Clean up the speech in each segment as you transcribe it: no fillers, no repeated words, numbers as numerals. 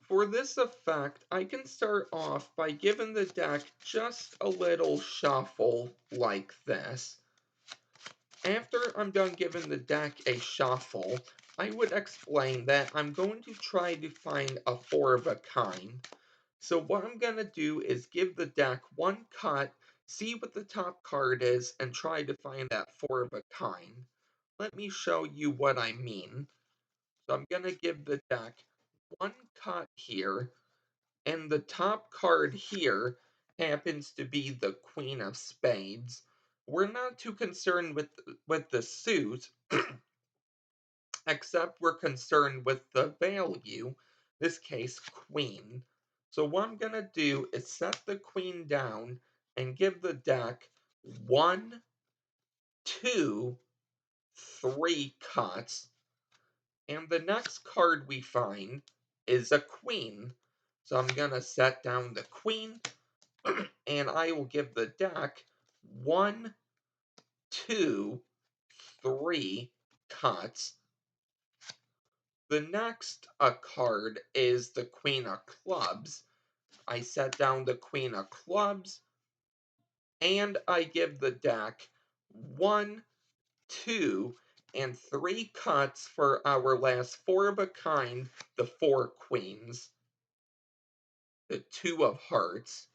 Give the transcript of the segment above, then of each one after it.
For this effect, I can start off by giving the deck just a little shuffle like this. After I'm done giving the deck a shuffle, I would explain that I'm going to try to find a four of a kind. So what I'm going to do is give the deck one cut, see what the top card is, and try to find that four of a kind. Let me show you what I mean. So I'm going to give the deck one cut here, and the top card here happens to be the Queen of Spades. We're not too concerned with the suit, except we're concerned with the value, this case queen. So what I'm going to do is set the queen down and give the deck one, two, three cuts, and the next card we find is a queen. So I'm going to set down the queen, and I will give the deck one, two, three cuts. The next card is the Queen of Clubs. I set down the Queen of Clubs, and I give the deck one, two, and three cuts for our last four of a kind, the four queens, the two of hearts.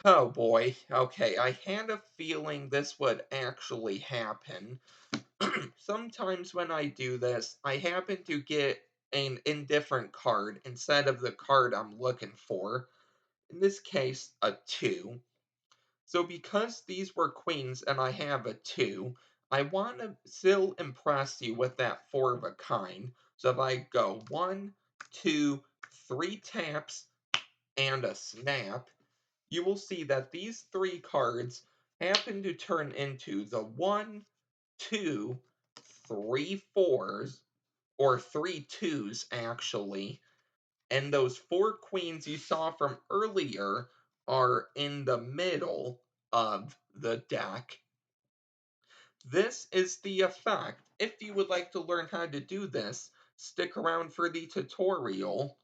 Oh boy, okay, I had a feeling this would actually happen. Sometimes when I do this, I happen to get an indifferent card instead of the card I'm looking for. In this case, a 2. So because these were queens and I have a 2, I want to still impress you with that 4 of a kind. So if I go one, two, three taps, and a snap, you will see that these three cards happen to turn into the one, two, three fours, or three twos actually, and those four queens you saw from earlier are in the middle of the deck. This is the effect. If you would like to learn how to do this, stick around for the tutorial.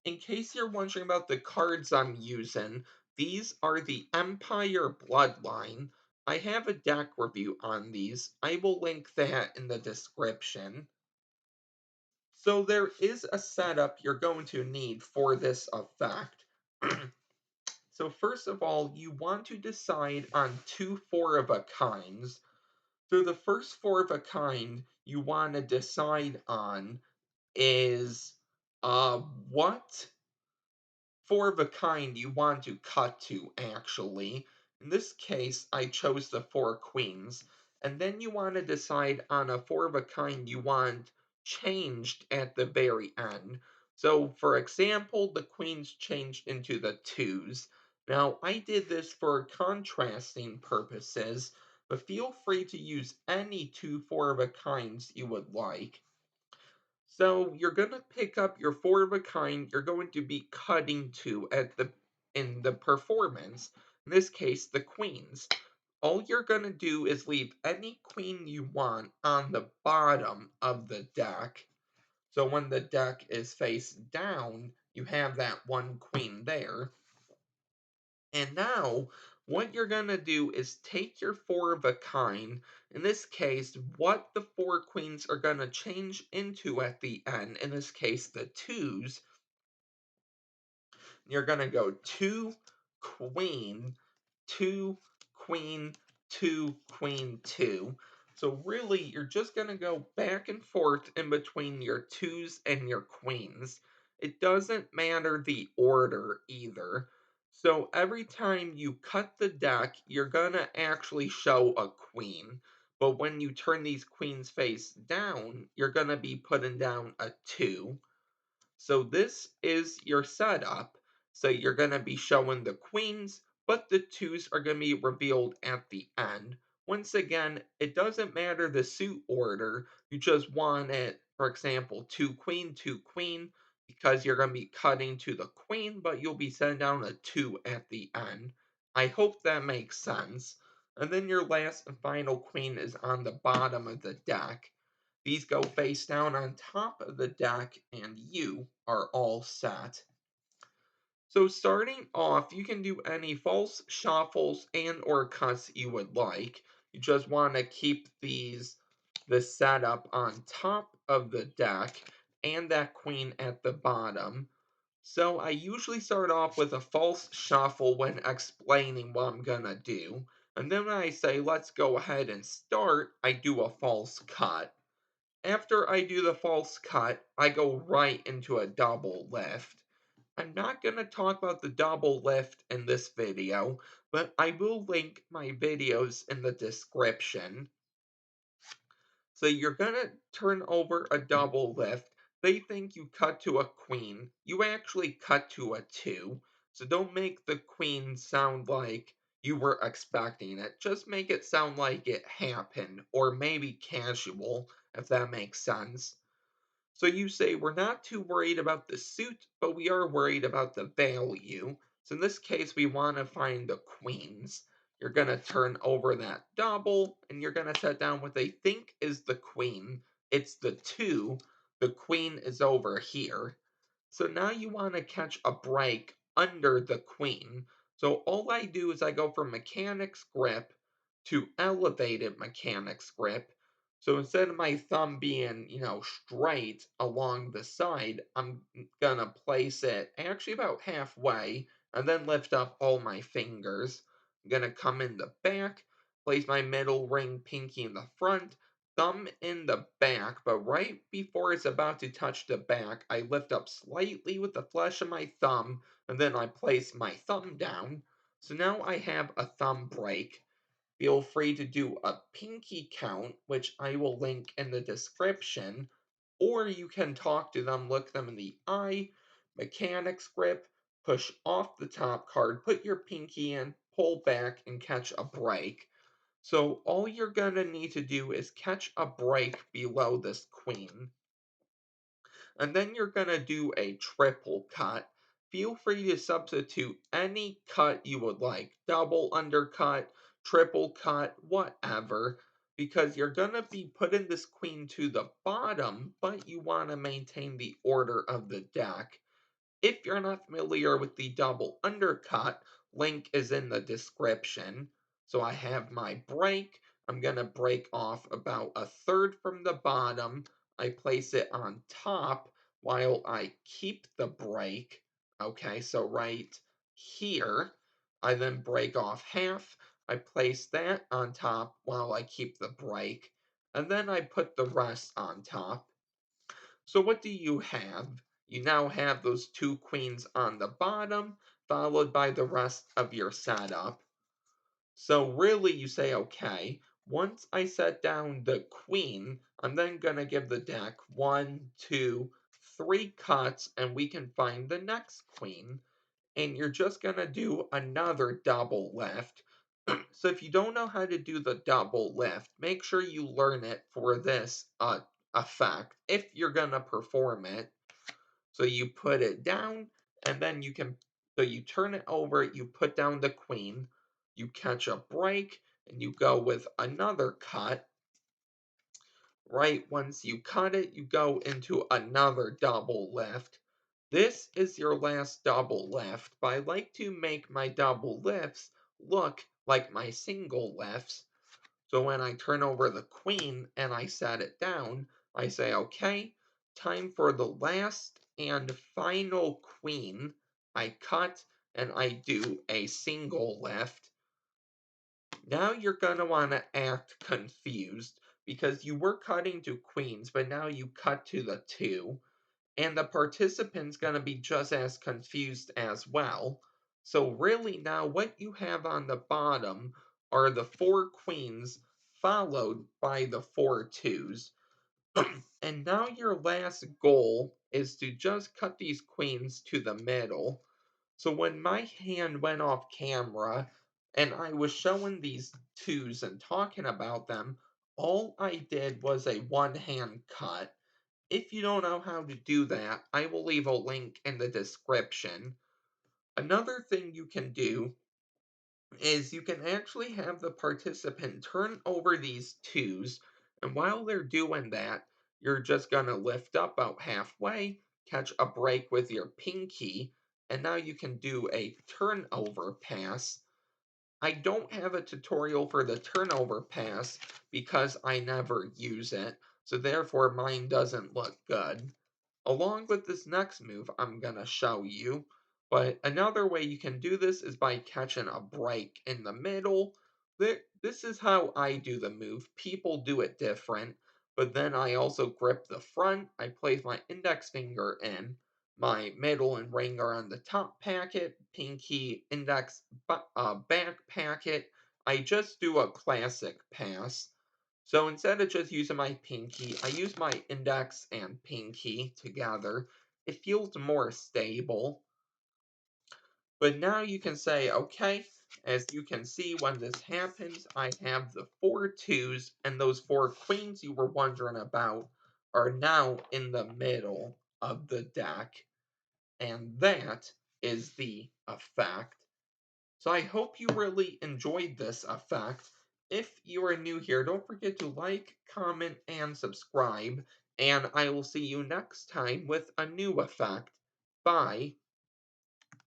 In case you're wondering about the cards I'm using, these are the Empire Bloodline. I have a deck review on these. I will link that in the description. So there is a setup you're going to need for this effect. So first of all, you want to decide on two four of a kinds. So the first four of a kind you want to decide on is what four of a kind you want to cut to, actually. In this case, I chose the four queens. And then you want to decide on a four of a kind you want changed at the very end. So, for example, the queens changed into the twos. Now, I did this for contrasting purposes, but feel free to use any two four of a kinds you would like. So you're gonna pick up your four of a kind you're going to be cutting to at the in the performance. In this case, the queens. All you're gonna do is leave any queen you want on the bottom of the deck. So when the deck is face down, you have that one queen there. And now, what you're going to do is take your four of a kind, in this case, what the four queens are going to change into at the end, in this case, the twos. You're going to go two, queen, two, queen, two, queen, two. So really, you're just going to go back and forth in between your twos and your queens. It doesn't matter the order either. So every time you cut the deck, you're going to actually show a queen. But when you turn these queens face down, you're going to be putting down a 2. So this is your setup. So you're going to be showing the queens, but the twos are going to be revealed at the end. Once again, it doesn't matter the suit order. You just want it, for example, two queen, because you're going to be cutting to the queen, but you'll be setting down a 2 at the end. I hope that makes sense. And then your last and final queen is on the bottom of the deck. These go face down on top of the deck, and you are all set. So starting off, you can do any false shuffles and or cuts you would like. You just want to keep the setup on top of the deck and that queen at the bottom. So I usually start off with a false shuffle when explaining what I'm gonna do. And then when I say let's go ahead and start, I do a false cut. After I do the false cut, I go right into a double lift. I'm not going to talk about the double lift in this video, but I will link my videos in the description. So you're going to turn over a double lift. They think you cut to a queen. You actually cut to a two. So don't make the queen sound like you were expecting it. Just make it sound like it happened, or maybe casual, if that makes sense. So you say we're not too worried about the suit, but we are worried about the value. So in this case, we want to find the queens. You're going to turn over that double, and you're going to set down what they think is the queen. It's the two. The queen is over here. So now you want to catch a break under the queen. So all I do is I go from mechanics grip to elevated mechanics grip. So instead of my thumb being, straight along the side, I'm gonna place it actually about halfway and then lift up all my fingers. I'm gonna come in the back, place my middle ring pinky in the front, thumb in the back, but right before it's about to touch the back, I lift up slightly with the flesh of my thumb, and then I place my thumb down. So now I have a thumb break. Feel free to do a pinky count, which I will link in the description, or you can talk to them, look them in the eye, mechanics grip, push off the top card, put your pinky in, pull back, and catch a break. So all you're gonna need to do is catch a break below this queen. And then you're gonna do a triple cut. Feel free to substitute any cut you would like. Double undercut, triple cut, whatever. Because you're gonna be putting this queen to the bottom, but you wanna maintain the order of the deck. If you're not familiar with the double undercut, link is in the description. So I have my break. I'm going to break off about a third from the bottom. I place it on top while I keep the break. Okay, so right here, I then break off half. I place that on top while I keep the break. And then I put the rest on top. So what do you have? You now have those two queens on the bottom, followed by the rest of your setup. So really you say, okay, once I set down the queen, I'm then going to give the deck one, two, three cuts, and we can find the next queen. And you're just going to do another double lift. So if you don't know how to do the double lift, make sure you learn it for this effect if you're going to perform it. So you put it down, and then you turn it over, you put down the queen, you catch a break, and you go with another cut. Right once you cut it, you go into another double lift. This is your last double lift, but I like to make my double lifts look like my single lifts. So when I turn over the queen and I set it down, I say, okay, time for the last and final queen. I cut and I do a single lift. Now you're going to want to act confused because you were cutting to queens, but now you cut to the two. And the participant's going to be just as confused as well. So really now what you have on the bottom are the four queens followed by the four twos. And now your last goal is to just cut these queens to the middle. So when my hand went off camera and I was showing these twos and talking about them, all I did was a one hand cut. If you don't know how to do that, I will leave a link in the description. Another thing you can do is you can actually have the participant turn over these twos, and while they're doing that, you're just gonna lift up about halfway, catch a break with your pinky, and now you can do a turnover pass. I don't have a tutorial for the turnover pass because I never use it, so therefore mine doesn't look good. Along with this next move I'm gonna show you, but another way you can do this is by catching a break in the middle. This is how I do the move. People do it different, but then I also grip the front. I place my index finger in, my middle and ring are on the top packet, pinky, index, back packet. I just do a classic pass. So instead of just using my pinky, I use my index and pinky together. It feels more stable. But now you can say, okay, as you can see when this happens, I have the 4 2s, and those 4 queens you were wondering about are now in the middle of the deck. And that is the effect. So I hope you really enjoyed this effect. If you are new here, don't forget to like, comment, and subscribe. And I will see you next time with a new effect. Bye.